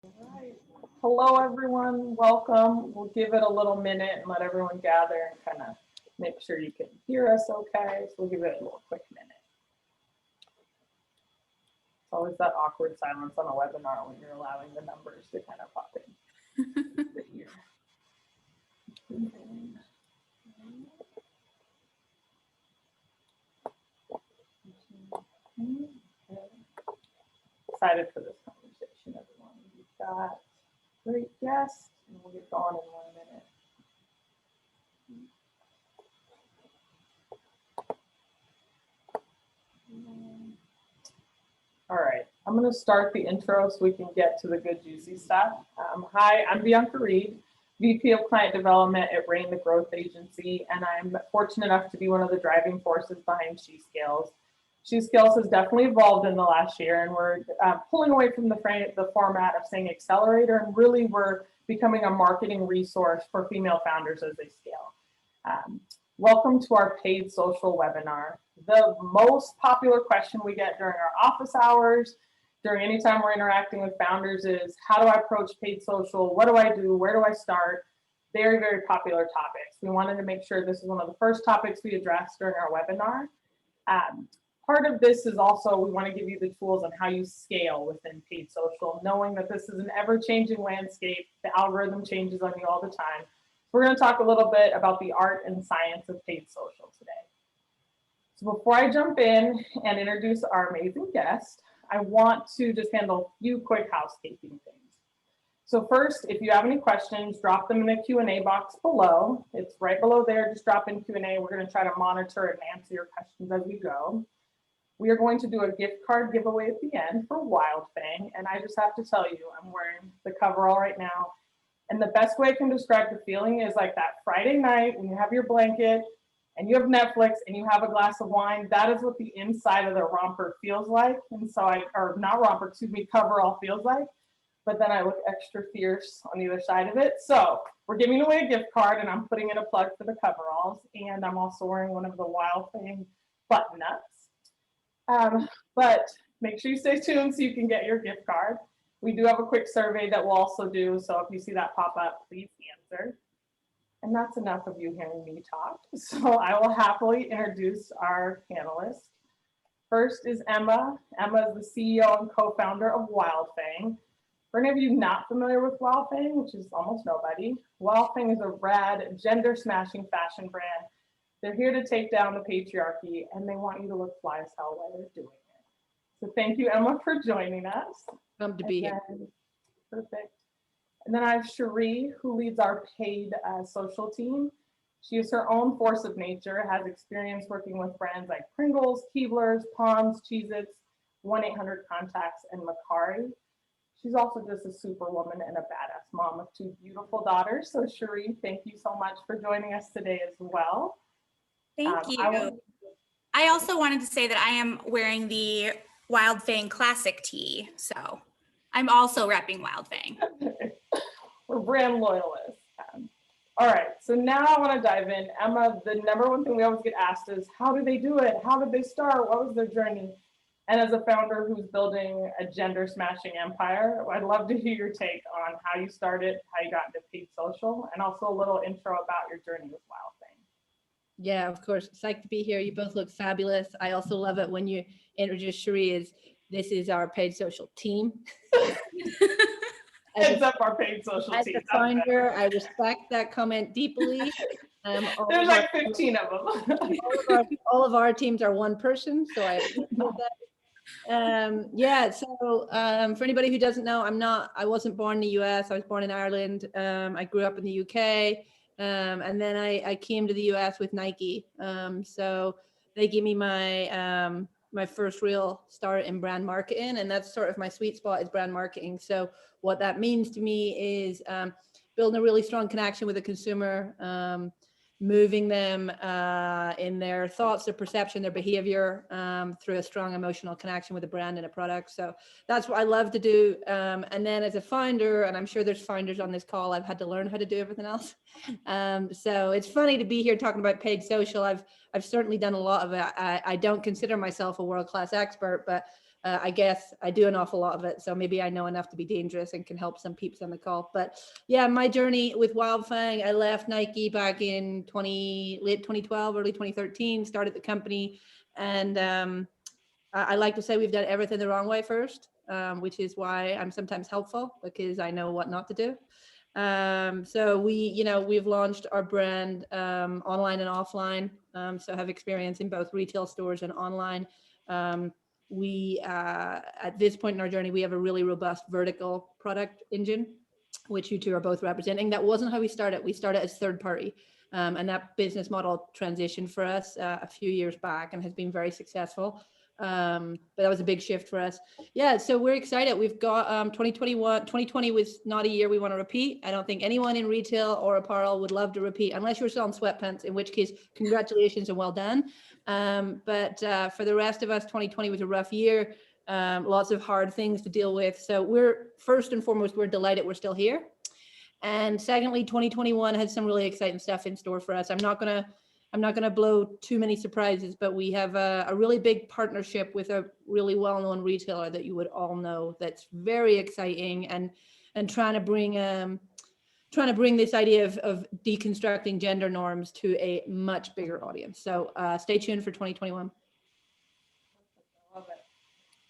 All right. Hello, everyone. Welcome. We'll give it a little minute and let everyone gather and kind of make sure you can hear us okay. So we'll give it a little quick minute. It's always that awkward silence on a webinar when you're allowing the numbers to kind of pop in. Excited for this conversation, everyone. We've got great guests, and we'll get going in 1 minute. All right, I'm going to start the intro so we can get to the good, juicy stuff. Hi, I'm Bianca Reed, VP of Client Development at Rain, the growth agency, and I'm fortunate enough to be one of the driving forces behind SheScales. SheScales has definitely evolved in the last year, and we're pulling away from the format of saying accelerator, and really we're becoming a marketing resource for female founders as they scale. Welcome to our paid social webinar. The most popular question we get during our office hours, during any time we're interacting with founders is, how do I approach paid social? What do I do? Where do I start? Very, very popular topics. We wanted to make sure this is one of the first topics we addressed during our webinar. Part of this is also, we want to give you the tools on how you scale within paid social, knowing that this is an ever-changing landscape. The algorithm changes on you all the time. We're going to talk a little bit about the art and science of paid social today. So before I jump in and introduce our amazing guest, I want to just handle a few quick housekeeping things. So first, if you have any questions, drop them in the Q&A box below. It's right below there. Just drop in Q&A. We're going to try to monitor and answer your questions as we go. We are going to do a gift card giveaway at the end for Wildfang. And I just have to tell you, I'm wearing the coverall right now. And the best way I can describe the feeling is like that Friday night when you have your blanket and you have Netflix and you have a glass of wine. That is what the inside of the romper feels like. And so or not romper, excuse me, coverall feels like. But then I look extra fierce on the other side of it. So we're giving away a gift card, and I'm putting in a plug for the coveralls. And I'm also wearing one of the Wildfang button ups. But make sure you stay tuned so you can get your gift card. We do have a quick survey that we'll also do. So if you see that pop up, please answer. And that's enough of you hearing me talk. So I will happily introduce our panelists. First is Emma. Emma is the CEO and co-founder of Wildfang. For any of you not familiar with Wildfang, which is almost nobody, Wildfang is a rad, gender-smashing fashion brand. They're here to take down the patriarchy, and they want you to look fly as hell while they're doing it. So thank you, Emma, for joining us. Come to be here. Perfect. And then I have Shuree, who leads our paid social team. She is her own force of nature, has experience working with brands like Pringles, Keebler's, Pond's, Cheez-Its, 1-800-CONTACTS, and Macari. She's also just a superwoman and a badass mom of 2 beautiful daughters. So Shuree, thank you so much for joining us today as well. Thank you. I also wanted to say that I am wearing the Wildfang Classic tee, so I'm also repping Wildfang. We're brand loyalists. All right, so now I want to dive in. Emma, the number one thing we always get asked is, how did they do it? How did they start? What was their journey? And as a founder who's building a gender-smashing empire, I'd love to hear your take on how you started, how you got into paid social, and also a little intro about your journey with Wildfang. Yeah, of course. Psyched to be here. You both look fabulous. I also love it when you introduce Shuree as this is our paid social team. Heads up our paid social team. As a founder, I respect that comment deeply. There's like 15 of them. all of our teams are one person, so I appreciate that. Yeah, so for anybody who doesn't know, I wasn't born in the US. I was born in Ireland. I grew up in the UK. And then I came to the US with Nike. So they gave me my my first real start in brand marketing, and that's sort of my sweet spot is brand marketing. So what that means to me is building a really strong connection with the consumer, moving them in their thoughts, their perception, their behavior through a strong emotional connection with a brand and a product. So that's what I love to do. And then as a founder, and I'm sure there's founders on this call, I've had to learn how to do everything else. So it's funny to be here talking about paid social. I've certainly done a lot of it. I don't consider myself a world-class expert, but I guess I do an awful lot of it, so maybe I know enough to be dangerous and can help some peeps on the call. But yeah, my journey with Wildfang, I left Nike back in late 2012, early 2013, started the company, and I like to say we've done everything the wrong way first, which is why I'm sometimes helpful, because I know what not to do. So we've launched our brand online and offline, so have experience in both retail stores and online. At this point in our journey, we have a really robust vertical product engine, which you two are both representing. That wasn't how we started. We started as third party. And that business model transitioned for us a few years back and has been very successful. But that was a big shift for us. Yeah, so we're excited. We've got 2020 was not a year we want to repeat. I don't think anyone in retail or apparel would love to repeat, unless you're selling sweatpants, in which case, congratulations and well done. But for the rest of us, 2020 was a rough year. Lots of hard things to deal with. So we're, first and foremost, we're delighted we're still here. And secondly, 2021 has some really exciting stuff in store for us. I'm not gonna blow too many surprises, but we have a really big partnership with a really well-known retailer that you would all know, that's very exciting, and trying to bring this idea of deconstructing gender norms to a much bigger audience. So stay tuned for 2021. I love it.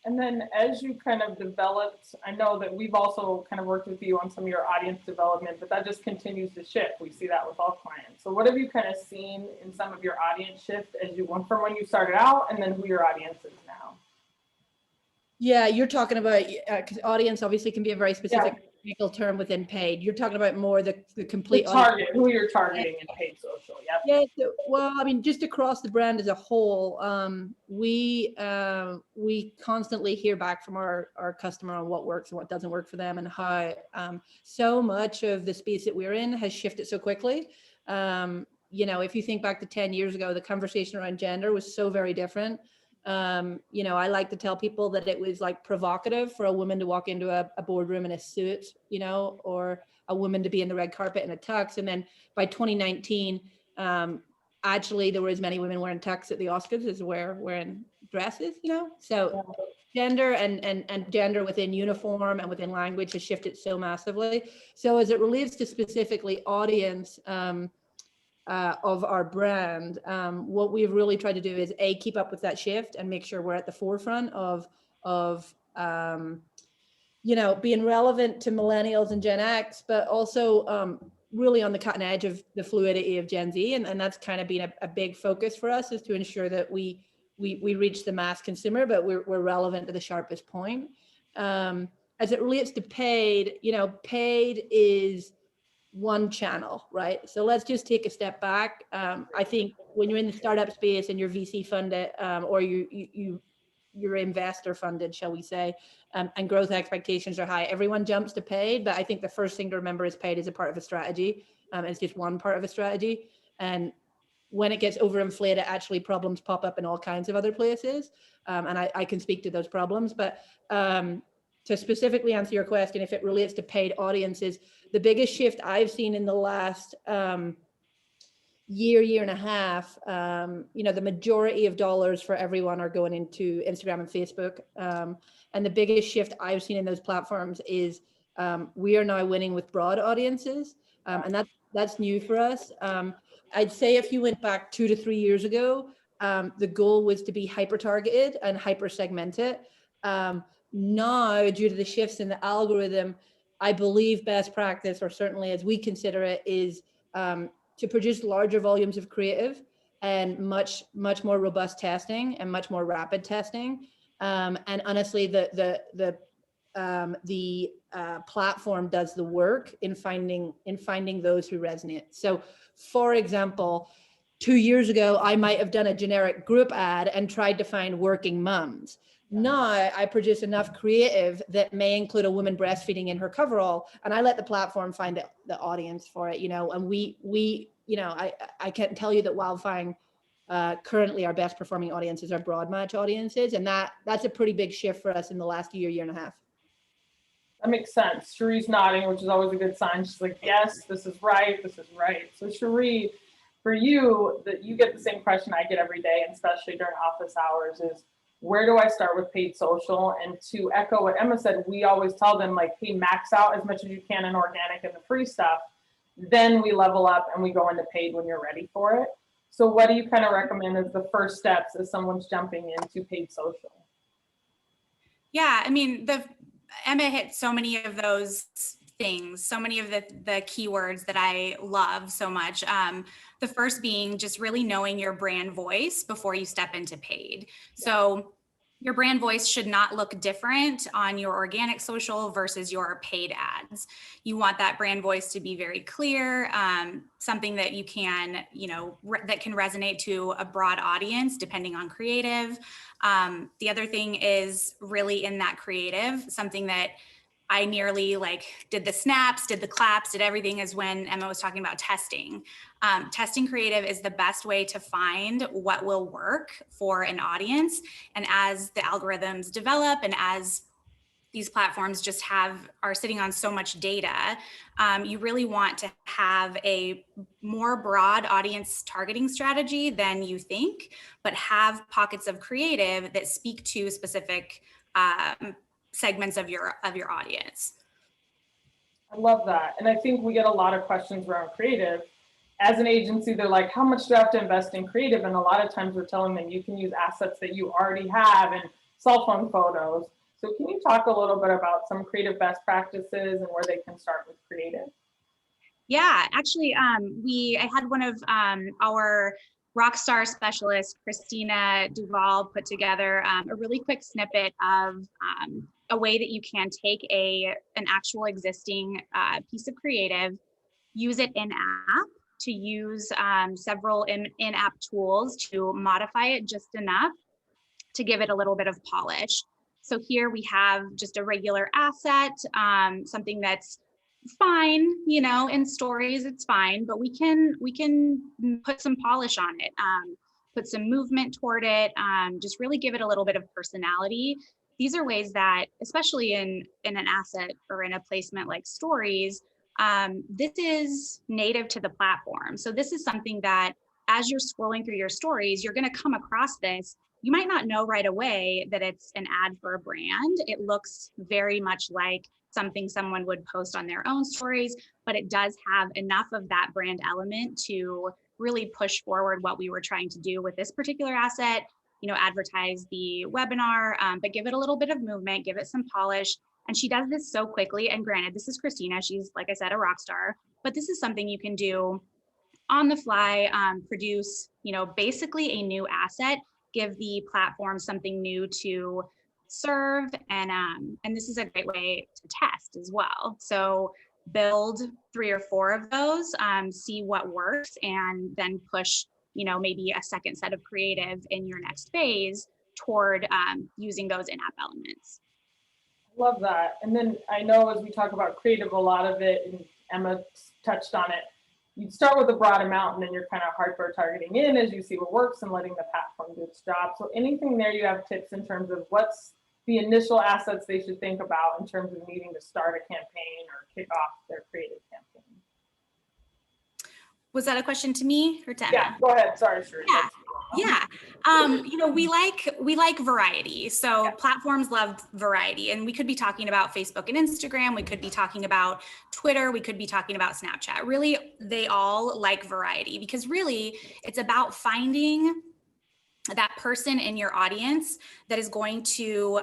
And then as you kind of developed, I know that we've also kind of worked with you on some of your audience development, but that just continues to shift. We see that with all clients. So what have you kind of seen in some of your audience shift as you went from when you started out, and then who your audience is now? Yeah, you're talking about, because audience obviously can be a very specific technical term within paid. You're talking about more the complete target, who you're targeting in paid social. Yep. Yeah. So, well, I mean, just across the brand as a whole, we constantly hear back from our customer on what works and what doesn't work for them, and how so much of the space that we're in has shifted so quickly. If you think back to 10 years ago, the conversation around gender was so very different. I like to tell people that it was like provocative for a woman to walk into a boardroom in a suit, or a woman to be in the red carpet in a tux. And then by 2019, actually there were as many women wearing tux at the Oscars as wearing dresses, So gender and gender within uniform and within language has shifted so massively. So as it relates to specifically audience, of our brand, what we've really tried to do is keep up with that shift and make sure we're at the forefront of being relevant to millennials and Gen X, but also really on the cutting edge of the fluidity of Gen Z, and that's kind of been a big focus for us, is to ensure that we reach the mass consumer, but we're relevant to the sharpest point. As it relates to paid, paid is one channel, right? So let's just take a step back. I think when you're in the startup space and you're VC funded, or you're investor funded, shall we say, and growth expectations are high, everyone jumps to paid. But I think the first thing to remember is paid is a part of a strategy. It's just one part of a strategy. And when it gets overinflated, actually problems pop up in all kinds of other places. And I can speak to those problems. But to specifically answer your question, if it relates to paid audiences, the biggest shift I've seen in the last year and a half, the majority of dollars for everyone are going into Instagram and Facebook. And the biggest shift I've seen in those platforms is we are now winning with broad audiences. And that's new for us. I'd say if you went back 2 to 3 years ago, the goal was to be hyper targeted and hyper segmented. Now, due to the shifts in the algorithm, I believe best practice, or certainly as we consider it, is to produce larger volumes of creative and much more robust testing and much more rapid testing. And honestly, the platform does the work in finding those who resonate. So, for example, 2 years ago, I might have done a generic group ad and tried to find working moms. Now I produce enough creative that may include a woman breastfeeding in her coverall, and I let the platform find the audience for it, and I can't tell you that Wildfang, currently our best performing audiences are broad match audiences, and that's a pretty big shift for us in the last year and a half. That makes sense. Shuree's nodding, which is always a good sign. She's like, yes, this is right. So Shuree, for you, that you get the same question I get every day, and especially during office hours, is where do I start with paid social? And to echo what Emma said, we always tell them like, hey, max out as much as you can in organic and the free stuff. Then we level up and we go into paid when you're ready for it. So what do you kind of recommend as the first steps as someone's jumping into paid social? Yeah, I mean, Emma hit so many of those things, so many of the keywords that I love so much. The first being just really knowing your brand voice before you step into paid. So your brand voice should not look different on your organic social versus your paid ads. You want that brand voice to be very clear, something that you can, that can resonate to a broad audience depending on creative. The other thing is really in that creative, something that I nearly did the snaps, did the claps, did everything, is when Emma was talking about testing. Testing creative is the best way to find what will work for an audience. And as the algorithms develop and as these platforms just are sitting on so much data, you really want to have a more broad audience targeting strategy than you think, but have pockets of creative that speak to specific segments of your audience. I love that. And I think we get a lot of questions around creative. As an agency, they're like, how much do I have to invest in creative? And a lot of times we're telling them you can use assets that you already have and cell phone photos. So can you talk a little bit about some creative best practices and where they can start with creative? Yeah, actually, I had one of our rockstar specialists, Christina Duval, put together a really quick snippet of a way that you can take an actual existing piece of creative, use it in-app, to use several in-app tools to modify it just enough to give it a little bit of polish. So here we have just a regular asset, something that's fine, in stories it's fine, but we can put some polish on it, put some movement toward it, just really give it a little bit of personality. These are ways that, especially in an asset or in a placement like stories, this is native to the platform. So this is something that as you're scrolling through your stories, you're going to come across this. You might not know right away that it's an ad for a brand. It looks very much like something someone would post on their own stories, but it does have enough of that brand element to really push forward what we were trying to do with this particular asset, advertise the webinar, but give it a little bit of movement, give it some polish. And she does this so quickly. And granted, this is Christina. She's, like I said, a rock star, but this is something you can do on the fly, produce, basically a new asset, give the platform something new to serve. And this is a great way to test as well. So build 3 or 4 of those, see what works, and then push, maybe a second set of creative in your next phase toward using those in-app elements. Love that. And then I know as we talk about creative, a lot of it, and Emma touched on it, you start with a broad amount and then you're kind of hardcore targeting in as you see what works and letting the platform do its job. So anything there you have tips in terms of what's the initial assets they should think about in terms of needing to start a campaign or kick off their creative campaign? Was that a question to me or to Emma? Yeah, go ahead. Sorry, Shuree. Yeah. We like variety. So platforms love variety, and we could be talking about Facebook and Instagram. We could be talking about Twitter. We could be talking about Snapchat. Really, they all like variety, because really it's about finding that person in your audience that is going to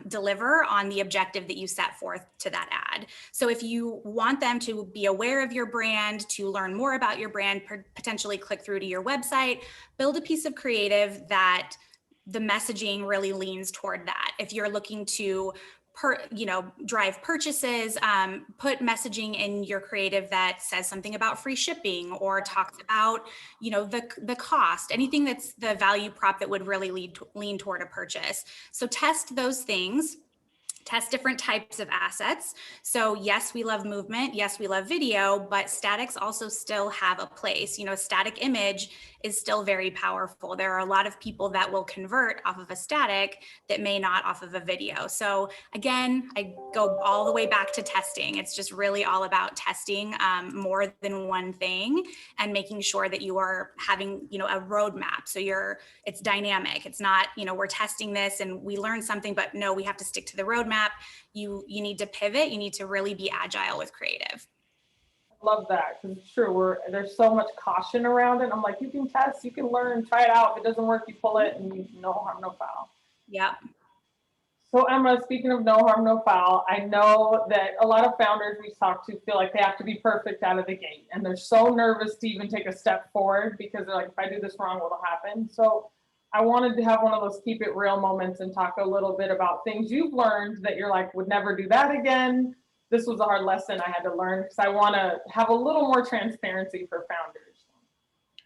deliver on the objective that you set forth to that ad. So if you want them to be aware of your brand, to learn more about your brand, potentially click through to your website, build a piece of creative that the messaging really leans toward that. If you're looking to drive purchases, put messaging in your creative that says something about free shipping or talks about, the cost, anything that's the value prop that would really lean toward a purchase. So test those things. test different types of assets. So yes, we love movement. Yes, we love video, but statics also still have a place. You know, static image is still very powerful. There are a lot of people that will convert off of a static that may not off of a video. So again, I go all the way back to testing. It's just really all about testing more than one thing and making sure that you are having, you know, a roadmap. So it's dynamic. It's not, you know, we're testing this and we learn something, but no, we have to stick to the roadmap. You need to pivot. You need to really be agile with creative. Love that, because it's true. There's so much caution around it. I'm like, you can test, you can learn, try it out. If it doesn't work, you pull it, and no harm, no foul. Yeah. So Emma, speaking of no harm, no foul, I know that a lot of founders we talk to feel like they have to be perfect out of the gate, and they're so nervous to even take a step forward because they're like, if I do this wrong, what'll happen? So I wanted to have one of those keep it real moments and talk a little bit about things you've learned that you're like, would never do that again. This was a hard lesson I had to learn, because I want to have a little more transparency for founders.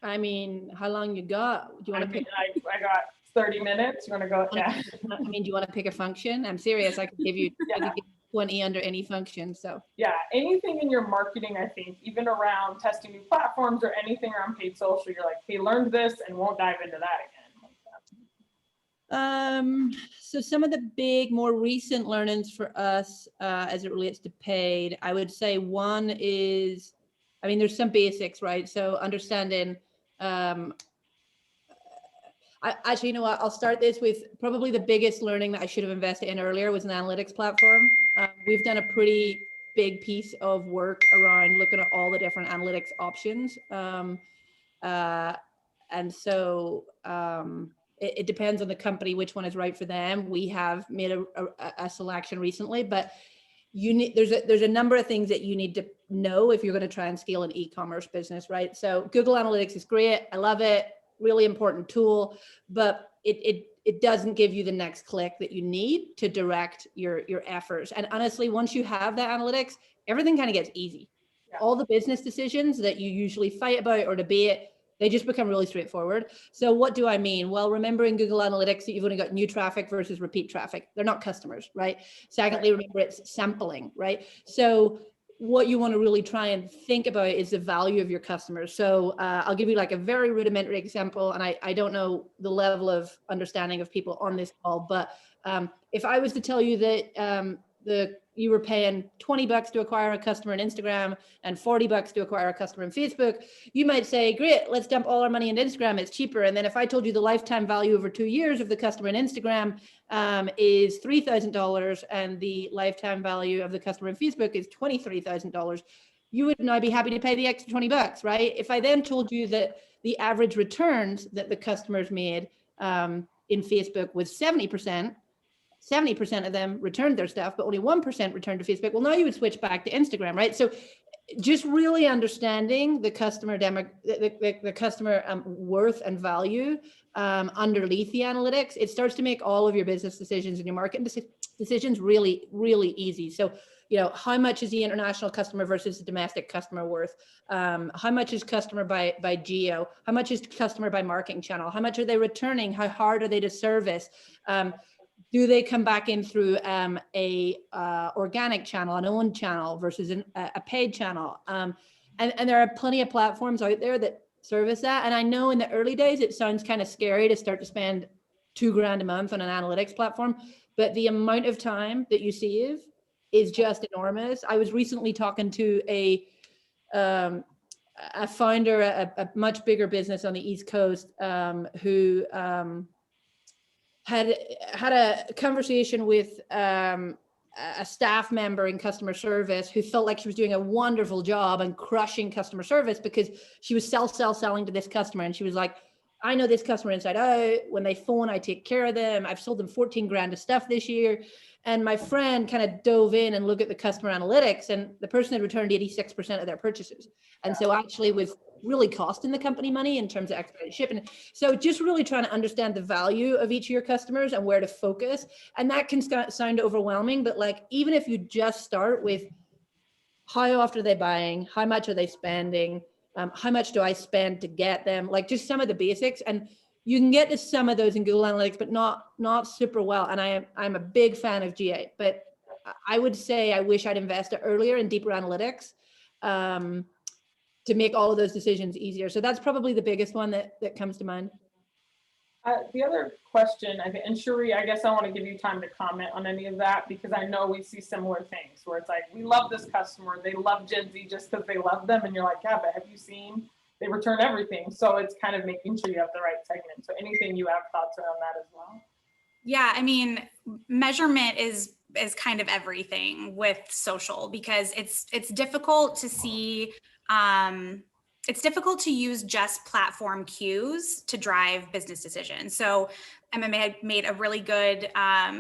I mean, how long you got? Do you want to pick? I got 30 minutes. You want to go? Yeah. I mean, do you want to pick a function? I'm serious. I could give you, I could give you 20 under any function. So yeah, anything in your marketing, I think, even around testing new platforms or anything around paid social, you're like, hey, learned this and won't dive into that again. So some of the big, more recent learnings for us as it relates to paid, I would say one is, I mean, there's some basics, right? So understanding, actually, you know what, I'll start this with probably the biggest learning that I should have invested in earlier was an analytics platform. We've done a pretty big piece of work around looking at all the different analytics options. And so it depends on the company, which one is right for them. We have made a selection recently, but there's a number of things that you need to know if you're going to try and scale an e-commerce business, right? So Google Analytics is great. I love it. Really important tool, but it doesn't give you the next click that you need to direct your efforts. And honestly, once you have that analytics, everything kind of gets easy. Yeah. All the business decisions that you usually fight about or debate, they just become really straightforward. So what do I mean? Well, remember in Google Analytics that you've only got new traffic versus repeat traffic. They're not customers, right? Secondly, remember it's sampling, right? So what you want to really try and think about is the value of your customers. So I'll give you like a very rudimentary example, and I don't know the level of understanding of people on this call, but if I was to tell you that you were paying $20 to acquire a customer on Instagram and $40 to acquire a customer on Facebook, you might say, great, let's dump all our money into Instagram, it's cheaper. And then if I told you the lifetime value over 2 years of the customer on Instagram is $3,000 and the lifetime value of the customer on Facebook is $23,000, you would now be happy to pay the extra $20, right? If I then told you that the average returns that the customers made in Facebook was 70%, 70% of them returned their stuff, but only 1% returned to Facebook. Well, now you would switch back to Instagram, right? So just really understanding the customer the customer worth and value underneath the analytics, it starts to make all of your business decisions and your marketing decisions really, really easy. So, you know, how much is the international customer versus the domestic customer worth? How much is customer by geo? How much is customer by marketing channel? How much are they returning? How hard are they to service? Do they come back in through a organic channel, an owned channel versus a paid channel? And there are plenty of platforms out there that service that. And I know in the early days, it sounds kind of scary to start to spend $2,000 a month on an analytics platform, but the amount of time that you save is just enormous. I was recently talking to a founder, a much bigger business on the East Coast who had a conversation with a staff member in customer service who felt like she was doing a wonderful job and crushing customer service because she was selling to this customer. And she was like, I know this customer inside out. When they phone, I take care of them. I've sold them 14 grand of stuff this year. And my friend kind of dove in and looked at the customer analytics, and the person had returned 86% of their purchases. And so actually was really costing the company money in terms of expedited shipping. So just really trying to understand the value of each of your customers and where to focus. And that can sound overwhelming, but like, even if you just start with how often are they buying, how much are they spending, how much do I spend to get them, like just some of the basics. And you can get to some of those in Google Analytics, but not super well. And I'm a big fan of GA, but I would say I wish I'd invested earlier in deeper analytics to make all of those decisions easier. So that's probably the biggest one that comes to mind. The other question, I think, and Shuree, I guess I want to give you time to comment on any of that, because I know we see similar things where it's like, we love this customer, they love Gen Z just because they love them, and you're like, yeah, but have you seen they return everything? So it's kind of making sure you have the right segment. So anything you have thoughts around that as well? Yeah, I mean, measurement is kind of everything with social, because it's difficult to see. It's difficult to use just platform cues to drive business decisions. So Emma had made a really good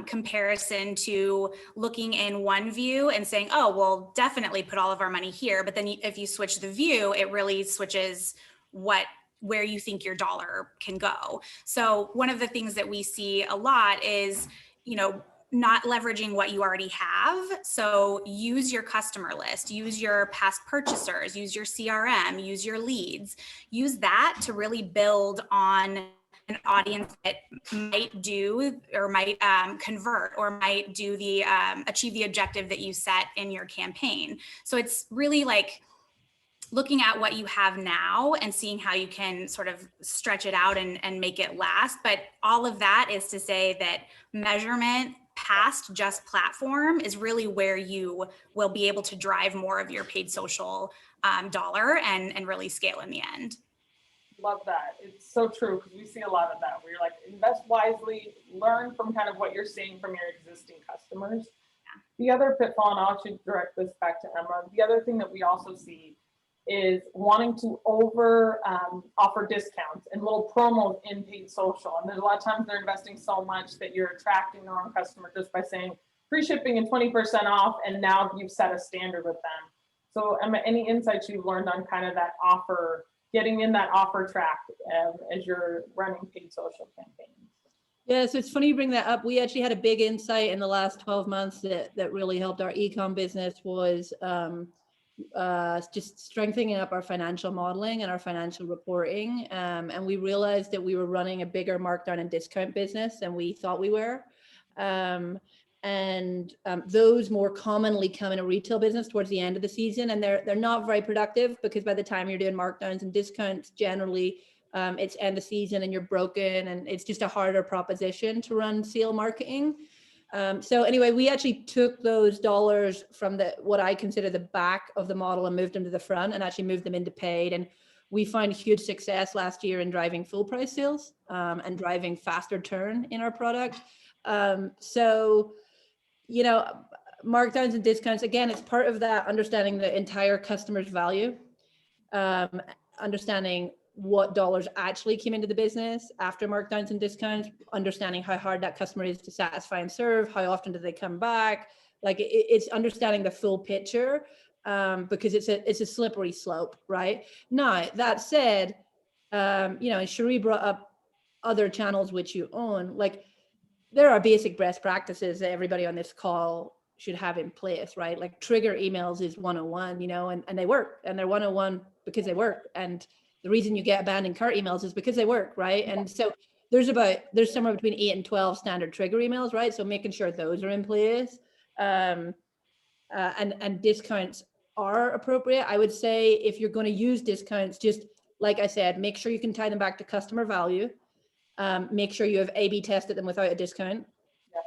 comparison to looking in one view and saying, oh, we'll definitely put all of our money here. But then if you switch the view, it really switches where you think your dollar can go. So one of the things that we see a lot is, not leveraging what you already have. So use your customer list, use your past purchasers, use your CRM, use your leads, use that to really build on an audience that might do or might convert or might do the achieve the objective that you set in your campaign. So it's really like looking at what you have now and seeing how you can sort of stretch it out and make it last. But all of that is to say that measurement past just platform is really where you will be able to drive more of your paid social dollar and really scale in the end. Love that. It's so true, because we see a lot of that where you're like, invest wisely, learn from kind of what you're seeing from your existing customers. Yeah. The other pitfall, and I'll actually direct this back to Emma, the other thing that we also see is wanting to offer discounts and little promos in paid social. And there's a lot of times they're investing so much that you're attracting the wrong customer just by saying free shipping and 20% off, and now you've set a standard with them. So Emma, any insights you've learned on kind of that offer, getting in that offer track as you're running paid social campaigns? Yeah, so it's funny you bring that up. We actually had a big insight in the last 12 months that really helped our e-com business was just strengthening up our financial modeling and our financial reporting. And we realized that we were running a bigger markdown and discount business than we thought we were. Those more commonly come in a retail business towards the end of the season, and they're not very productive, because by the time you're doing markdowns and discounts, generally it's end of season and you're broken, and it's just a harder proposition to run sale marketing. So anyway, we actually took those dollars from what I consider the back of the model and moved them to the front and actually moved them into paid. And we found huge success last year in driving full price sales and driving faster turn in our product. So, markdowns and discounts, again, it's part of that understanding the entire customer's value, understanding what dollars actually came into the business after markdowns and discounts, understanding how hard that customer is to satisfy and serve, how often do they come back. Like it's understanding the full picture, because it's a slippery slope, right? Now, that said, and Shuree brought up other channels which you own. Like, there are basic best practices that everybody on this call should have in place, right? Like trigger emails is 101, and they work, and they're 101 because they work. And the reason you get abandoned cart emails is because they work, right? And so there's somewhere between 8 and 12 standard trigger emails, right? So making sure those are in place, and discounts are appropriate. I would say if you're going to use discounts, just like I said, make sure you can tie them back to customer value. Make sure you have A/B tested them without a discount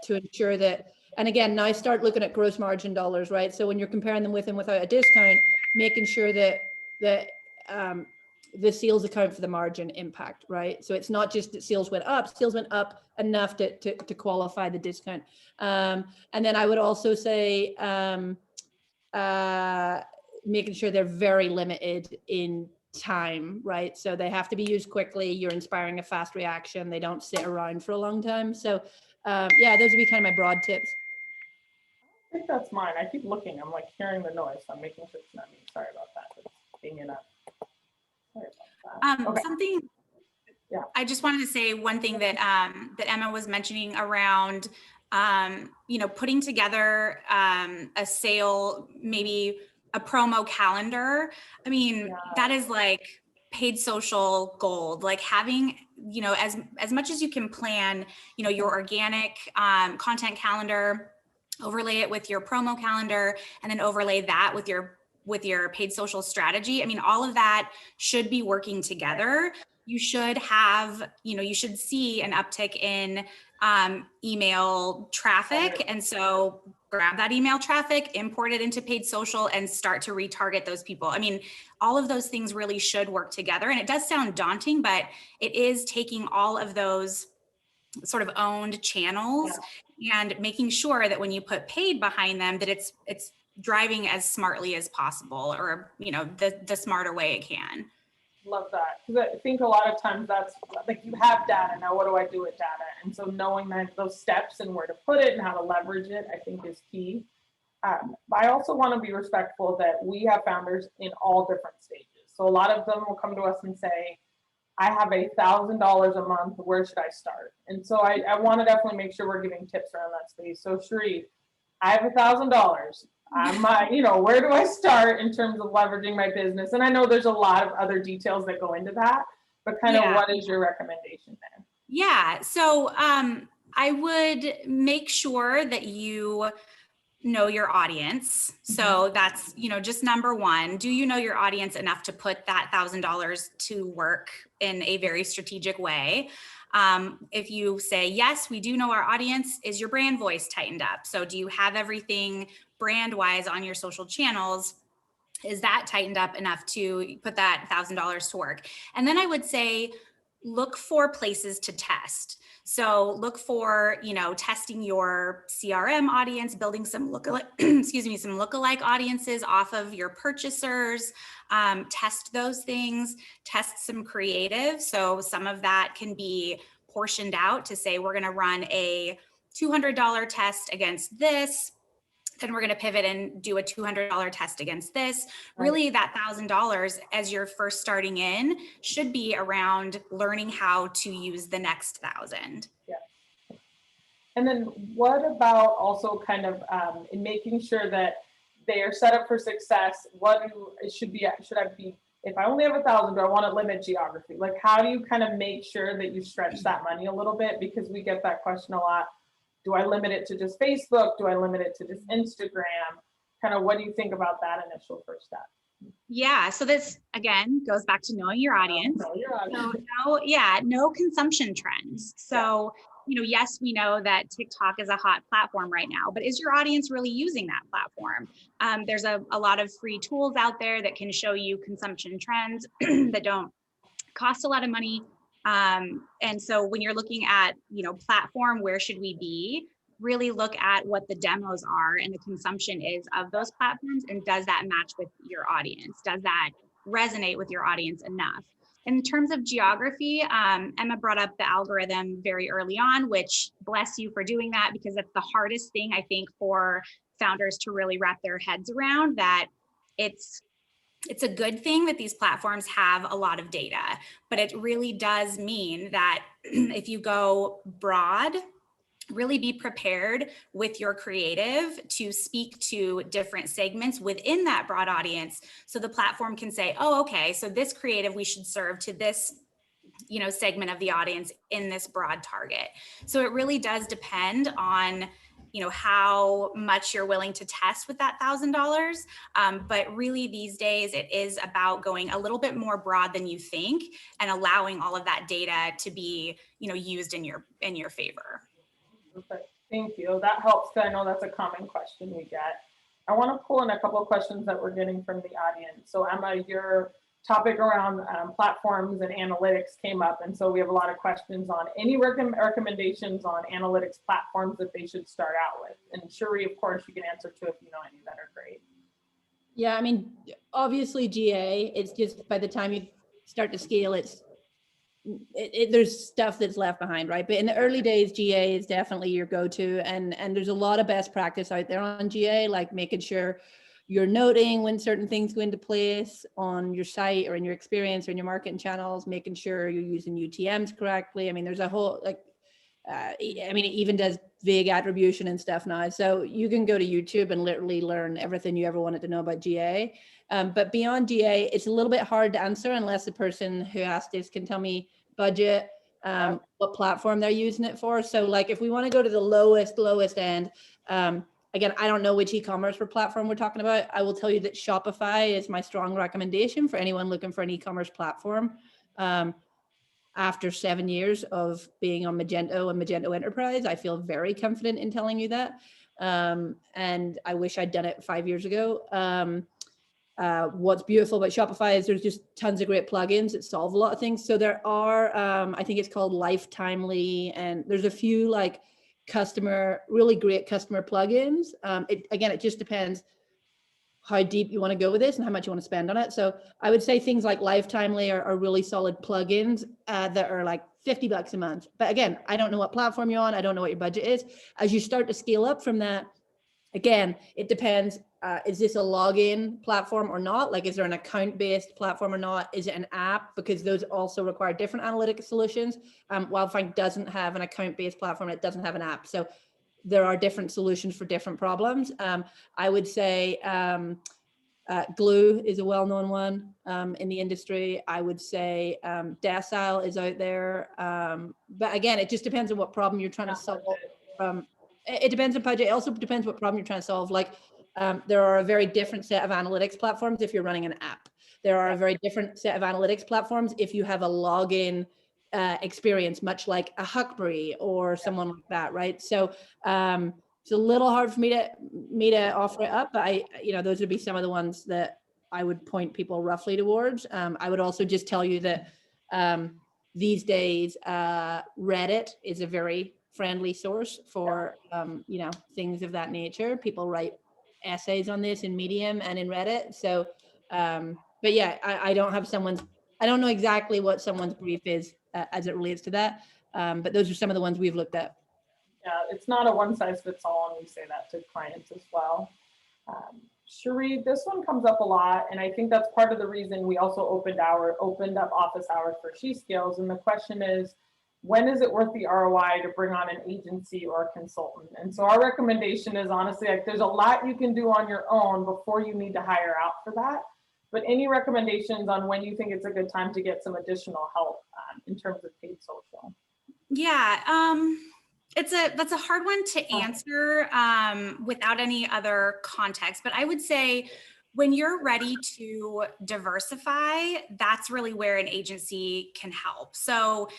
to ensure that. And again, now start looking at gross margin dollars, right? So when you're comparing them with and without a discount, making sure that the sales account for the margin impact, right? So it's not just that sales went up enough to qualify the discount. And then I would also say making sure they're very limited in time, right? So they have to be used quickly. You're inspiring a fast reaction. They don't sit around for a long time. So yeah, those would be kind of my broad tips. I think that's mine. I keep looking. I'm like hearing the noise. So I'm making sure it's not me. Sorry about that. It's being in up. Sorry about that. Okay. Something. Yeah. I just wanted to say one thing that that Emma was mentioning around, putting together a sale, maybe a promo calendar. I mean, that is like paid social gold. Like having, as much as you can plan, your organic content calendar overlay it with your promo calendar, and then overlay that with your paid social strategy. I mean, all of that should be working together. You should have, you should see an uptick in email traffic. And so grab that email traffic, import it into paid social, and start to retarget those people. I mean, all of those things really should work together. And it does sound daunting, but it is taking all of those sort of owned channels and making sure that when you put paid behind them, that it's driving as smartly as possible, or the smarter way it can. Love that, because I think a lot of times that's like, you have data now, what do I do with data? And so knowing that those steps and where to put it and how to leverage it, I think is key. I also want to be respectful that we have founders in all different stages. So a lot of them will come to us and say, I have $1,000 a month, where should I start? And so I want to definitely make sure we're giving tips around that space. So Shuree, I have $1,000. Where do I start in terms of leveraging my business? And I know there's a lot of other details that go into that, but kind of what is your recommendation there? Yeah, so I would make sure that you know your audience. So that's, just number one. Do you know your audience enough to put that $1,000 to work in a very strategic way? If you say, yes, we do know our audience, is your brand voice tightened up? So do you have everything brand wise on your social channels? Is that tightened up enough to put that $1,000 to work? And then I would say, look for places to test. So look for, testing your CRM audience, building some lookalike audiences off of your purchasers, test those things, test some creative. So some of that can be portioned out to say, we're going to run a $200 test against this. Then we're going to pivot and do a $200 test against this. Really, that $1,000 as you're first starting in should be around learning how to use the next 1,000. Yeah. And then what about also kind of in making sure that they are set up for success? Should I be, if I only have 1,000, do I want to limit geography? Like, how do you kind of make sure that you stretch that money a little bit? Because we get that question a lot. Do I limit it to just Facebook? Do I limit it to just Instagram? Kind of what do you think about that initial first step? Yeah, so this again goes back to knowing your audience. No consumption trends. So, yes, we know that TikTok is a hot platform right now, but is your audience really using that platform? There's a lot of free tools out there that can show you consumption trends that don't cost a lot of money. And so when you're looking at, platform, where should we be? Really look at what the demos are and the consumption is of those platforms. And does that match with your audience? Does that resonate with your audience enough? In terms of geography, Emma brought up the algorithm very early on, which bless you for doing that, because that's the hardest thing, I think, for founders to really wrap their heads around, that it's a good thing that these platforms have a lot of data, but it really does mean that if you go broad, really be prepared with your creative to speak to different segments within that broad audience. So the platform can say, oh, okay, so this creative we should serve to this, segment of the audience in this broad target. So it really does depend on how much you're willing to test with that $1,000. But really these days it is about going a little bit more broad than you think and allowing all of that data to be, used in your favor. Perfect. Thank you. That helps, because I know that's a common question we get. I want to pull in a couple of questions that we're getting from the audience. So Emma, your topic around platforms and analytics came up. And so we have a lot of questions on any recommendations on analytics platforms that they should start out with. And Shuree, of course, you can answer too if you know any that are great. Yeah, I mean, obviously GA, it's just by the time you start to scale, there's stuff that's left behind, right? But in the early days, GA is definitely your go-to, and there's a lot of best practice out there on GA, like making sure you're noting when certain things go into place on your site or in your experience or in your marketing channels, making sure you're using UTMs correctly. I mean, there's a whole, it even does vague attribution and stuff now. So you can go to YouTube and literally learn everything you ever wanted to know about GA. But beyond GA, it's a little bit hard to answer unless the person who asked this can tell me budget, what platform they're using it for. So like if we want to go to the lowest end, again, I don't know which e-commerce platform we're talking about. I will tell you that Shopify is my strong recommendation for anyone looking for an e-commerce platform. After 7 years of being on Magento and Magento Enterprise, I feel very confident in telling you that. And I wish I'd done it 5 years ago. What's beautiful about Shopify is there's just tons of great plugins that solve a lot of things. So there are, I think it's called Lifetimely, and there's a few like really great customer plugins. Again, it just depends how deep you want to go with this and how much you want to spend on it. So I would say things like Lifetimely are really solid plugins that are like $50 a month. But again, I don't know what platform you're on. I don't know what your budget is. As you start to scale up from that, again, it depends. Is this a login platform or not? Like, is there an account-based platform or not? Is it an app? Because those also require different analytic solutions. Wildfang doesn't have an account-based platform. It doesn't have an app. So there are different solutions for different problems. I would say Glue is a well-known one in the industry. I would say Docile is out there. But again, it just depends on what problem you're trying to solve. It depends on budget. It also depends what problem you're trying to solve. Like there are a very different set of analytics platforms if you're running an app. There are a very different set of analytics platforms if you have a login experience, much like a Huckberry or someone like that, right? So it's a little hard for me to offer it up, but those would be some of the ones that I would point people roughly towards. I would also just tell you that these days Reddit is a very friendly source for things of that nature. People write essays on this in Medium and in Reddit. So, but yeah, I don't know exactly what someone's brief is as it relates to that. But those are some of the ones we've looked at. Yeah, it's not a one size fits all, and we say that to clients as well. Shuree, this one comes up a lot, and I think that's part of the reason we also opened up office hours for SheScales. And the question is, when is it worth the ROI to bring on an agency or a consultant? And so our recommendation is honestly, like, there's a lot you can do on your own before you need to hire out for that. But any recommendations on when you think it's a good time to get some additional help in terms of paid social? Yeah, that's a hard one to answer without any other context. But I would say when you're ready to diversify, that's really where an agency can help. So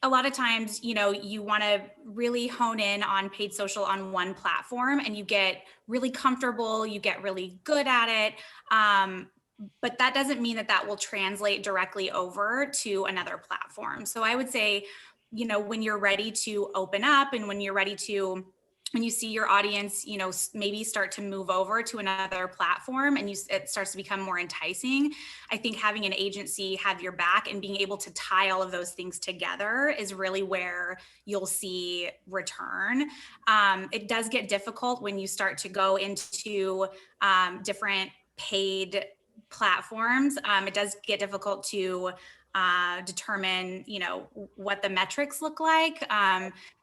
a lot of times, you want to really hone in on paid social on one platform and you get really comfortable, you get really good at it. But that doesn't mean that will translate directly over to another platform. So I would say, when you're ready to open up and when you see your audience, maybe start to move over to another platform and it starts to become more enticing. I think having an agency have your back and being able to tie all of those things together is really where you'll see return. It does get difficult when you start to go into different paid platforms. It does get difficult to determine, what the metrics look like.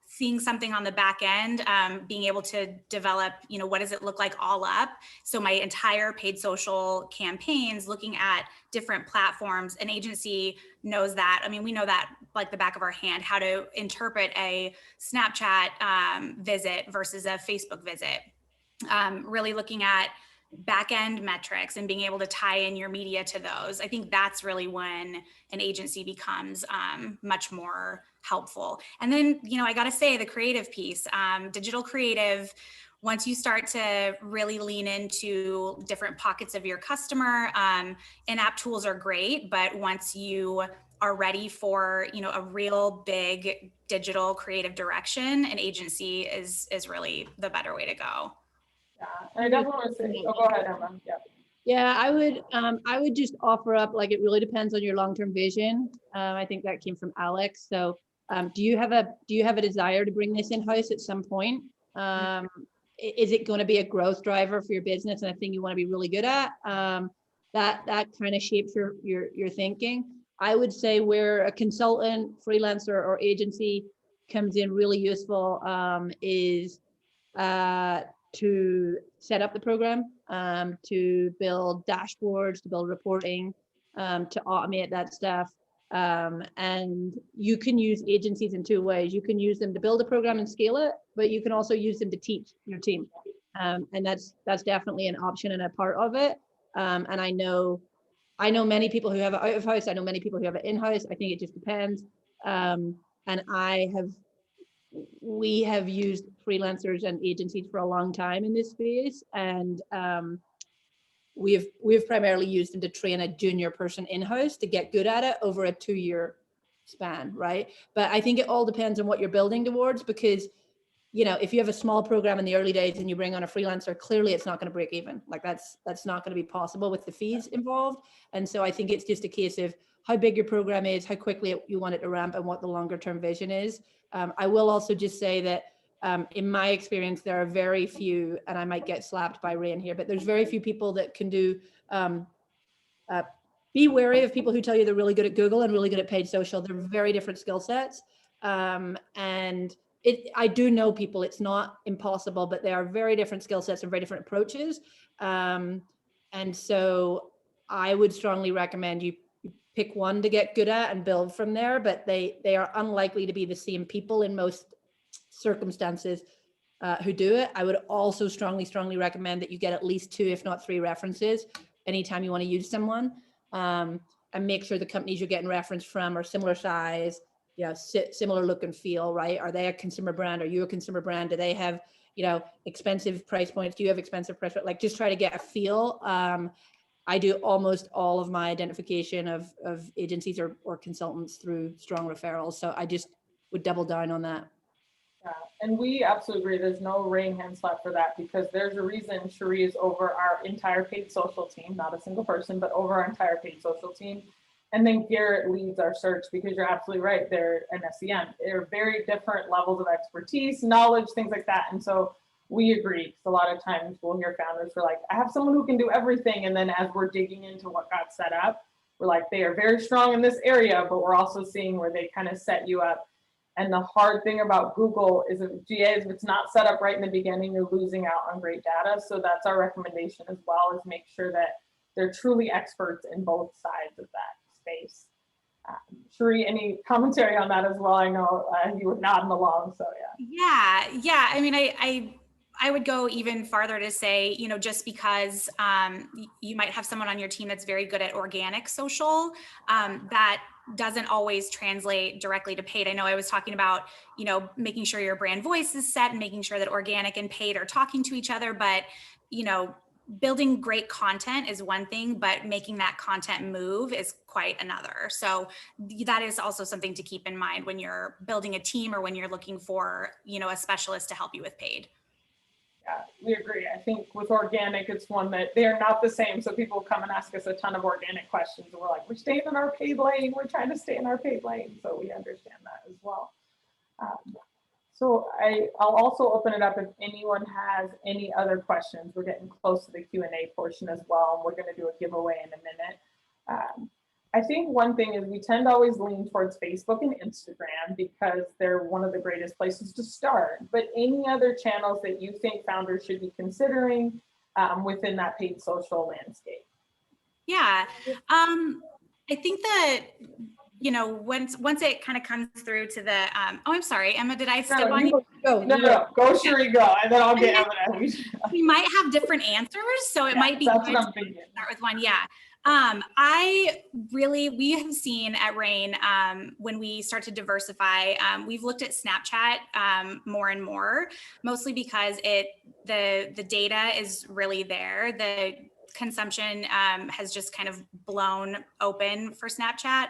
Seeing something on the back end, being able to develop, what does it look like all up? So my entire paid social campaigns, looking at different platforms, an agency knows that. I mean, we know that like the back of our hand, how to interpret a Snapchat visit versus a Facebook visit. Really looking at back-end metrics and being able to tie in your media to those. I think that's really when an agency becomes much more helpful. And then, I got to say the creative piece, digital creative, once you start to really lean into different pockets of your customer, in-app tools are great, but once you are ready for, a real big digital creative direction, an agency is really the better way to go. Yeah, and I definitely want to say, go ahead, Emma. Yeah. Yeah, I would just offer up, like, it really depends on your long-term vision. I think that came from Alex. So do you have a desire to bring this in-house at some point? Is it going to be a growth driver for your business and a thing you want to be really good at? That kind of shapes your thinking. I would say where a consultant, freelancer, or agency comes in really useful is to set up the program, to build dashboards, to build reporting, to automate that stuff. And you can use agencies in two ways. You can use them to build a program and scale it, but you can also use them to teach your team. And that's definitely an option and a part of it. And I know many people who have it out of house. I know many people who have it in house. I think it just depends. And we have used freelancers and agencies for a long time in this space, and we've primarily used them to train a junior person in house to get good at it over a 2-year span, right? But I think it all depends on what you're building towards, because if you have a small program in the early days and you bring on a freelancer, clearly it's not going to break even. Like that's not going to be possible with the fees involved. And so I think it's just a case of how big your program is, how quickly you want it to ramp, and what the longer term vision is. I will also just say that in my experience, there are very few, and I might get slapped by Rain here, but there's very few people that can do, be wary of people who tell you they're really good at Google and really good at paid social. They're very different skill sets. And I do know people, it's not impossible, but they are very different skill sets and very different approaches. And so I would strongly recommend you pick one to get good at and build from there, but they are unlikely to be the same people in most circumstances who do it. I would also strongly recommend that you get at least 2, if not 3 references anytime you want to use someone, and make sure the companies you're getting reference from are similar size, similar look and feel, right? Are they a consumer brand? Are you a consumer brand? Do they have, expensive price points? Do you have expensive price points? Like, just try to get a feel. I do almost all of my identification of agencies or consultants through strong referrals. So I just would double down on that. Yeah, and we absolutely agree. There's no Rain hand slap for that, because there's a reason Shuree is over our entire paid social team, not a single person, but over our entire paid social team. And then Garrett leads our search, because you're absolutely right. They're an SEM. They're very different levels of expertise, knowledge, things like that. And so we agree. So a lot of times we'll hear founders who are like, I have someone who can do everything. And then as we're digging into what got set up, we're like, they are very strong in this area, but we're also seeing where they kind of set you up. And the hard thing about Google is if it's not set up right in the beginning, you're losing out on great data. So that's our recommendation as well, is make sure that they're truly experts in both sides of that space. Shuree, any commentary on that as well? I know you were nodding along, so yeah. Yeah. I mean, I would go even farther to say, just because you might have someone on your team that's very good at organic social, that doesn't always translate directly to paid. I know I was talking about, making sure your brand voice is set and making sure that organic and paid are talking to each other, but, building great content is one thing, but making that content move is quite another. So that is also something to keep in mind when you're building a team or when you're looking for, a specialist to help you with paid. Yeah, we agree. I think with organic, it's one that they are not the same. So people come and ask us a ton of organic questions, and we're like, we're staying in our paid lane. We're trying to stay in our paid lane. So we understand that as well. So I'll also open it up if anyone has any other questions. We're getting close to the Q&A portion as well, and we're going to do a giveaway in a minute. I think one thing is we tend to always lean towards Facebook and Instagram because they're one of the greatest places to start. But any other channels that you think founders should be considering within that paid social landscape? Yeah, I think that, once it kind of comes through to the, I'm sorry, Emma, did I step on you? Go, Shuree, go, and then I'll get Emma. We might have different answers, so it might be good to start with one. Yeah. We have seen at Rain, when we start to diversify, we've looked at Snapchat more and more, mostly because the data is really there. The consumption has just kind of blown open for Snapchat.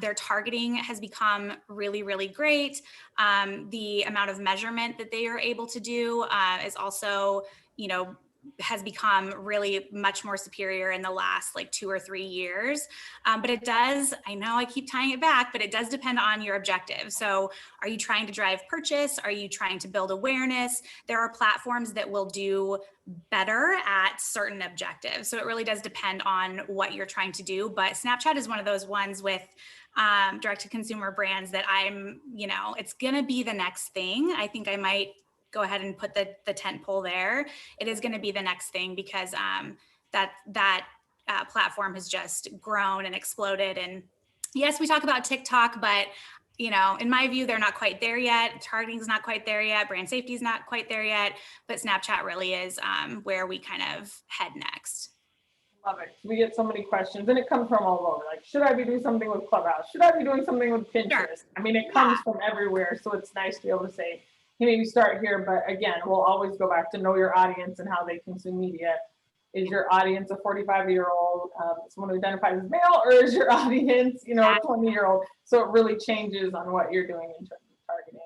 Their targeting has become really, really great. The amount of measurement that they are able to do is also, has become really much more superior in the last 2 or 3 years. But it does, I know I keep tying it back, but it does depend on your objective. So are you trying to drive purchase? Are you trying to build awareness? There are platforms that will do better at certain objectives. So it really does depend on what you're trying to do. But Snapchat is one of those ones with direct to consumer brands that it's going to be the next thing. I think I might go ahead and put the tent pole there. It is going to be the next thing because that platform has just grown and exploded. And yes, we talk about TikTok, but you know, in my view, they're not quite there yet. Targeting is not quite there yet. Brand safety is not quite there yet, but Snapchat really is where we kind of head next. Love it. We get so many questions and it comes from all over. Like, should I be doing something with Clubhouse? Should I be doing something with Pinterest? Sure. I mean, it comes from everywhere. So it's nice to be able to say, hey, maybe start here. But again, we'll always go back to know your audience and how they consume media. Is your audience a 45-year-old, someone who identifies as male, or is your audience, you know, a 20-year-old? So it really changes on what you're doing in terms of targeting.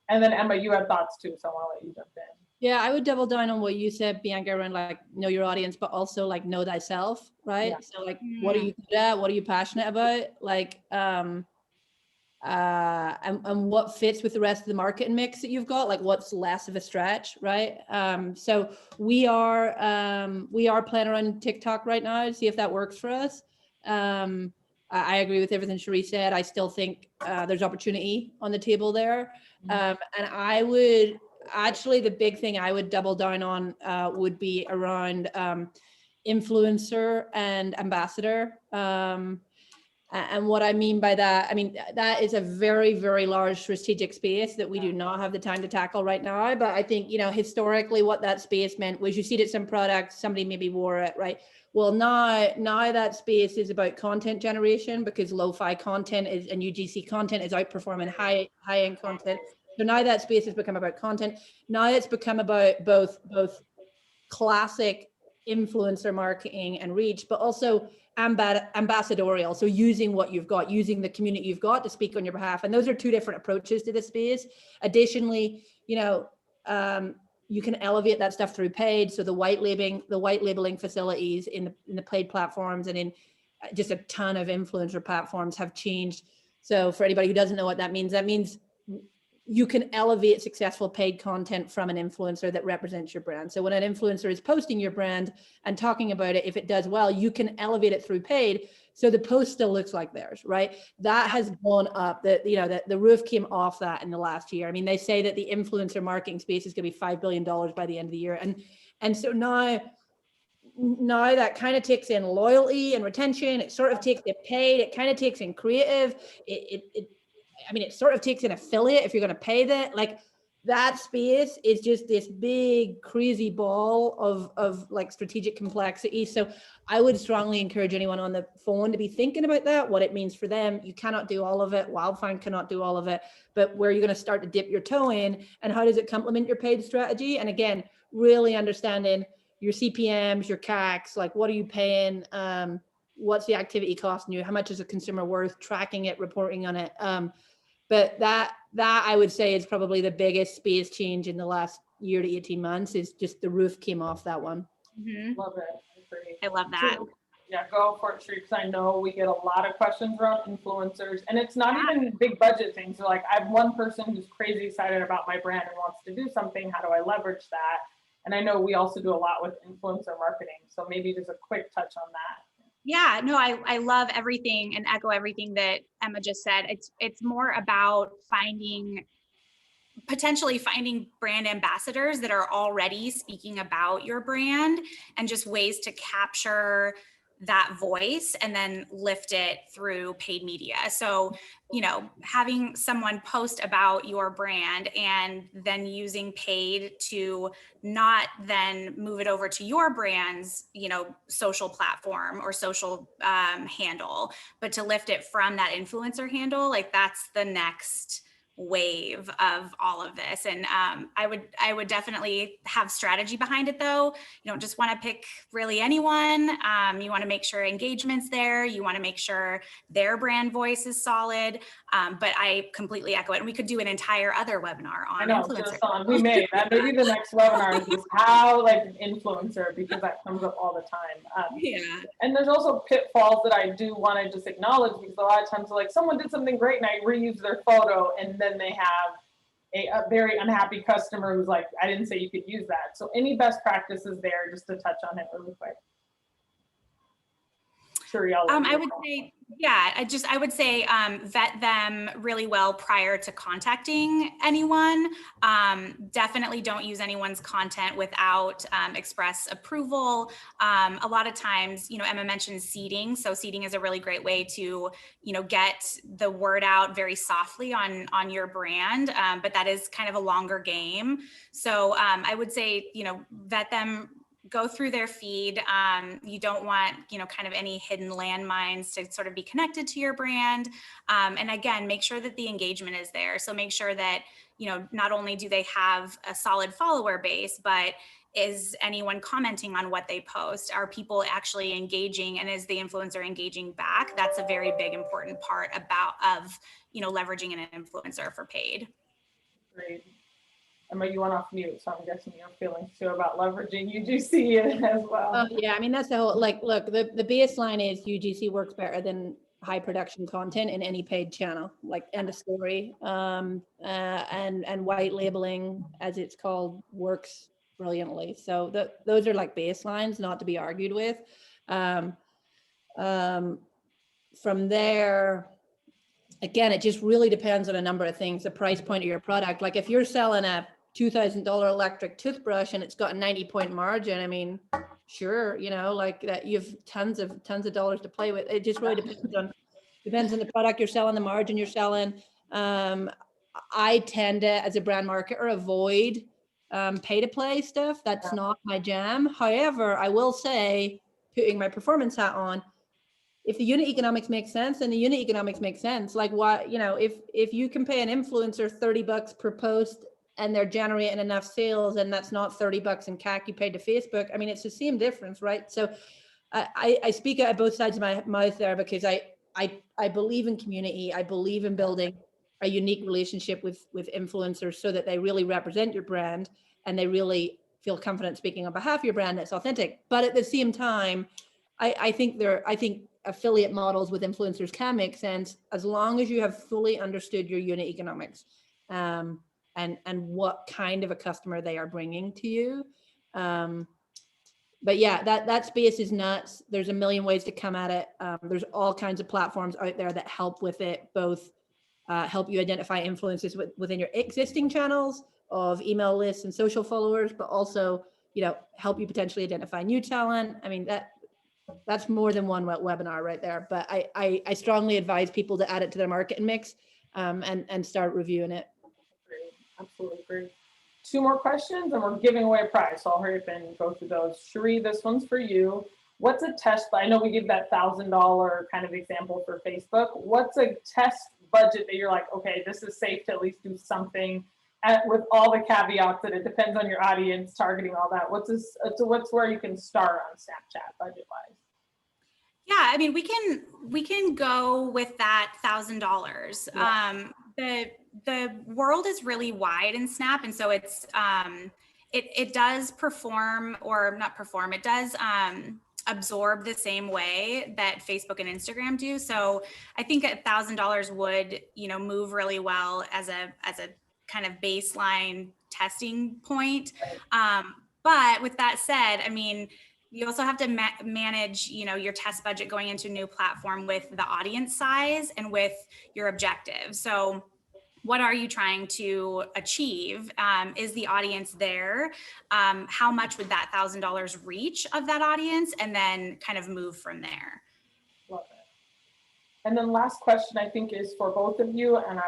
And then Emma, you have thoughts too, so I want to let you jump in. Yeah, I would double down on what you said, Bianca, around like know your audience, but also like know thyself, right? Yeah. So like, what are you good at? What are you passionate about? Like, and what fits with the rest of the marketing mix that you've got? Like, what's less of a stretch, right? So we are playing around TikTok right now to see if that works for us. I agree with everything Shuree said. I still think there's opportunity on the table there, and I would. Actually, the big thing I would double down on would be around influencer and ambassador. And what I mean by that, I mean, that is a very, very large strategic space that we do not have the time to tackle right now. But I think, you know, historically what that space meant was you see it some products, somebody maybe wore it, right? Well, now that space is about content generation because lo-fi content is and UGC content is outperforming high-end content. So now that space has become about content. Now it's become about both classic influencer marketing and reach, but also ambassadorial. So using what you've got, using the community you've got to speak on your behalf. And those are two different approaches to this space. Additionally, you know, you can elevate that stuff through paid. So the white labeling facilities in the paid platforms and in just a ton of influencer platforms have changed. So for anybody who doesn't know what that means you can elevate successful paid content from an influencer that represents your brand. So when an influencer is posting your brand and talking about it, if it does well, you can elevate it through paid. So the post still looks like theirs, right? That has gone up. The roof came off that in the last year. I mean, they say that the influencer marketing space is going to be $5 billion by the end of the year. And so now that kind of takes in loyalty and retention. It sort of takes in paid. It kind of takes in creative. It sort of takes an affiliate if you're going to pay that. Like that space is just this big crazy ball of like strategic complexity. So I would strongly encourage anyone on the phone to be thinking about that, what it means for them. You cannot do all of it. Wildfang cannot do all of it, but where you're going to start to dip your toe in and how does it complement your paid strategy? And again, really understanding your CPMs, your CACs, like what are you paying? What's the activity costing you? How much is a consumer worth? Tracking it, reporting on it. But that I would say is probably the biggest space change in the last year to 18 months is just the roof came off that one. Mm-hmm. Love it. I love that. Yeah, go for it, Shuree, because I know we get a lot of questions around influencers, and it's not even big budget things. So like, I have one person who's crazy excited about my brand and wants to do something. How do I leverage that? And I know we also do a lot with influencer marketing. So maybe just a quick touch on that. Yeah, no, I love everything and echo everything that Emma just said. It's more about potentially finding brand ambassadors that are already speaking about your brand and just ways to capture that voice and then lift it through paid media. So, you know, having someone post about your brand and then using paid to not then move it over to your brand's, you know, social platform or social handle, but to lift it from that influencer handle, like that's the next wave of all of this. And I would definitely have strategy behind it though. You don't just want to pick really anyone. You want to make sure engagement's there. You want to make sure their brand voice is solid. But I completely echo it. And we could do an entire other webinar on influencer. We may. That may be the next webinar is just how like an influencer, because that comes up all the time. Yeah. And there's also pitfalls that I do want to just acknowledge, because a lot of times like someone did something great and I reuse their photo and then they have a very unhappy customer who's like, I didn't say you could use that. So any best practices there, just to touch on it really quick. Shuree, I'll let I you would go. say, yeah, I would say vet them really well prior to contacting anyone. Definitely don't use anyone's content without express approval. A lot of times, you know, Emma mentioned seeding. So seeding is a really great way to, you know, get the word out very softly on your brand, but that is kind of a longer game. So I would say, you know, vet them, go through their feed. You don't want, you know, kind of any hidden landmines to sort of be connected to your brand. And again, make sure that the engagement is there. So make sure that, you know, not only do they have a solid follower base, but is anyone commenting on what they post? Are people actually engaging? And is the influencer engaging back? That's a very big, important part of, you know, leveraging an influencer for paid. Great. Emma, you went off mute, so I'm guessing you have feelings too about leveraging UGC as well. Yeah, I mean, that's the whole, like, look, the baseline is UGC works better than high production content in any paid channel, like end of story. And white labeling, as it's called, works brilliantly. So those are like baselines, not to be argued with. From there, again, it just really depends on a number of things. The price point of your product. Like if you're selling a $2,000 electric toothbrush and it's got a 90-point margin, I mean, sure, you know, like that, you have tons of dollars to play with. It just really depends on the product you're selling, the margin you're selling. I tend to, as a brand marketer, avoid pay to play stuff. That's not my jam. However, I will say, putting my performance hat on, if the unit economics make sense, then the unit economics make sense. Like, why, you know, if you can pay an influencer $30 per post and they're generating enough sales, and that's not $30 in CAC you paid to Facebook, I mean, it's the same difference, right? So I speak out of both sides of my mouth there, because I believe in community. I believe in building a unique relationship with influencers so that they really represent your brand and they really feel confident speaking on behalf of your brand that's authentic. But at the same time, I think affiliate models with influencers can make sense as long as you have fully understood your unit economics, and what kind of a customer they are bringing to you. But yeah, that space is nuts. There's a million ways to come at it. There's all kinds of platforms out there that help with it, both help you identify influencers within your existing channels of email lists and social followers, but also, you know, help you potentially identify new talent. I mean, that's more than one webinar right there. But I strongly advise people to add it to their marketing mix, and start reviewing it. Great. Absolutely great. 2 more questions and we're giving away a prize. So I'll hurry up and go through those. Shuree, this one's for you. What's a test? I know we give that $1,000 kind of example for Facebook. What's a test budget that you're like, okay, this is safe to at least do something with all the caveats that it depends on your audience, targeting, all that. What's where you can start on Snapchat budget wise? Yeah, I mean, we can go with that $1,000. Yeah. The world is really wide in Snap, and so it's it does perform, or not perform. It does absorb the same way that Facebook and Instagram do. So I think $1,000 would, you know, move really well as a kind of baseline testing point. But with that said, I mean, you also have to manage, you know, your test budget going into a new platform with the audience size and with your objectives. So what are you trying to achieve? Is the audience there? How much would that $1,000 reach of that audience? And then kind of move from there. Love it. And then last question, I think, is for both of you, and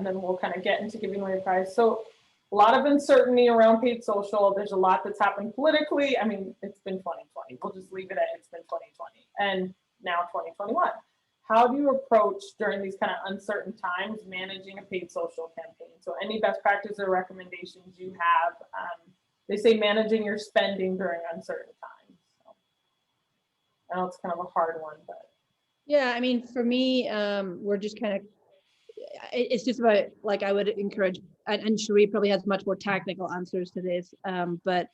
then we'll kind of get into giving away a prize. So a lot of uncertainty around paid social. There's a lot that's happened politically. I mean, it's been 2020. We'll just leave it at it's been 2020 and now 2021. How do you approach during these kind of uncertain times managing a paid social campaign? So any best practice or recommendations you have? They say managing your spending during uncertain times. So I know it's kind of a hard one, but. Yeah, I mean, for me, we're just kind of, it's just about, like, I would encourage, and Shuree probably has much more technical answers to this, but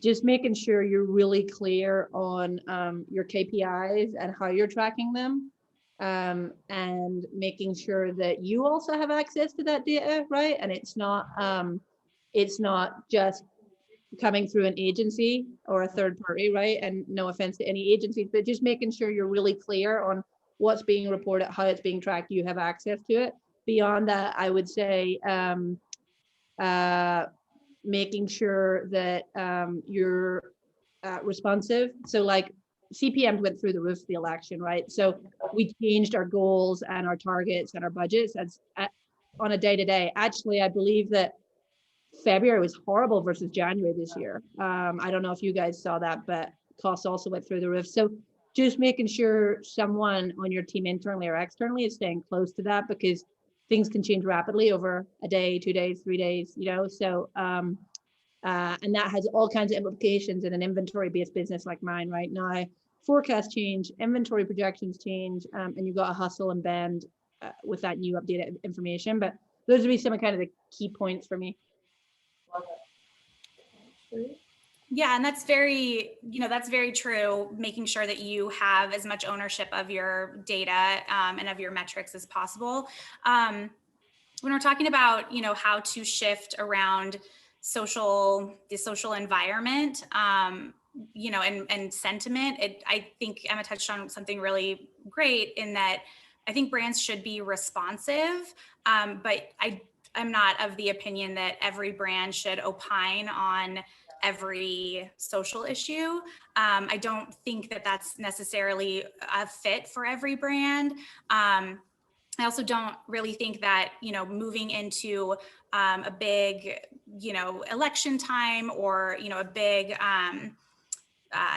just making sure you're really clear on your KPIs and how you're tracking them, and making sure that you also have access to that data, right? And it's not just coming through an agency or a third party, right? And no offense to any agencies, but just making sure you're really clear on what's being reported, how it's being tracked, you have access to it. Beyond that, I would say making sure that you're responsive. So like CPMs went through the roof of the election, right? So we changed our goals and our targets and our budgets on a day-to-day. Actually, I believe that February was horrible versus January this year. I don't know if you guys saw that, but costs also went through the roof. So just making sure someone on your team internally or externally is staying close to that, because things can change rapidly over a day, 2 days, 3 days, you know? So, and that has all kinds of implications in an inventory-based business like mine right now. Forecasts change, inventory projections change, and you've got to hustle and bend with that new updated information. But those would be some of kind of the key points for me. Love it. Yeah, and that's very, that's very true. Making sure that you have as much ownership of your data and of your metrics as possible. When we're talking about, how to shift around the social environment, and sentiment, I think Emma touched on something really great in that I think brands should be responsive, but I'm not of the opinion that every brand should opine on every social issue. I don't think that that's necessarily a fit for every brand. I also don't really think that, moving into a big, election time or, a big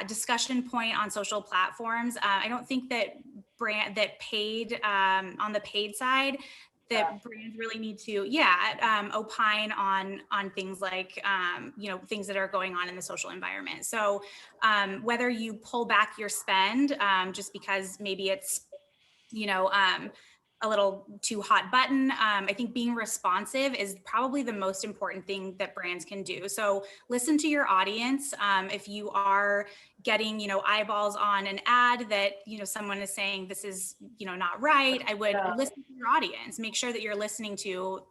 discussion point on social platforms, I don't think that on the paid side, that brands really need to, opine on things like, things that are going on in the social environment. So whether you pull back your spend just because maybe it's, a little too hot button, I think being responsive is probably the most important thing that brands can do. So listen to your audience. If you are getting, eyeballs on an ad that, someone is saying this is, not right, I would listen to your audience. Make sure that you're listening to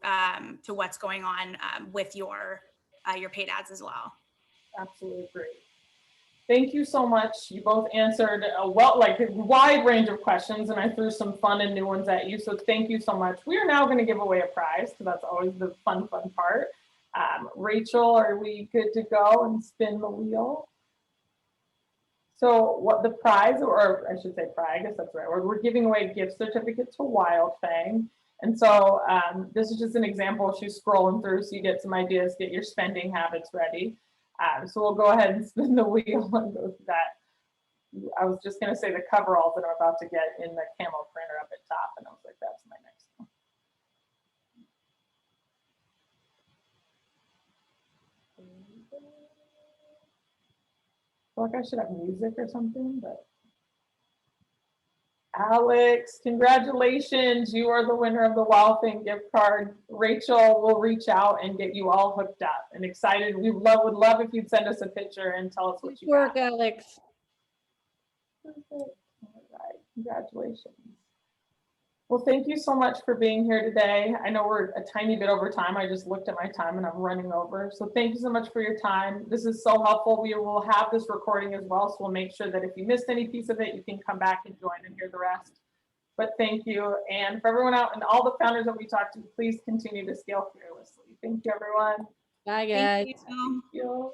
what's going on with your paid ads as well. Absolutely agree. Thank you so much. You both answered a wide range of questions, and I threw some fun and new ones at you. So thank you so much. We are now going to give away a prize, because that's always the fun part. Rachel, are we good to go and spin the wheel? So what the prize, or I should say prize, I guess that's right. We're giving away a gift certificate to Wildfang. And so this is just an example. She's scrolling through, so you get some ideas, get your spending habits ready. So we'll go ahead and spin the wheel and go through that. I was just going to say the coveralls that I'm about to get in the camo printer up at top, and I was like, that's my next one. I feel like I should have music or something, but Alex, congratulations. You are the winner of the Wildfang gift card. Rachel will reach out and get you all hooked up and excited. We would love if you'd send us a picture and tell us what you got. Good work, Alex. Perfect. All right, congratulations. Well, thank you so much for being here today. I know we're a tiny bit over time. I just looked at my time and I'm running over. So thank you so much for your time. This is so helpful. We will have this recording as well. So we'll make sure that if you missed any piece of it, you can come back and join and hear the rest. But thank you. And for everyone out and all the founders that we talked to, please continue to scale fearlessly. Thank you, everyone. Bye, guys. Thank you. Thank you.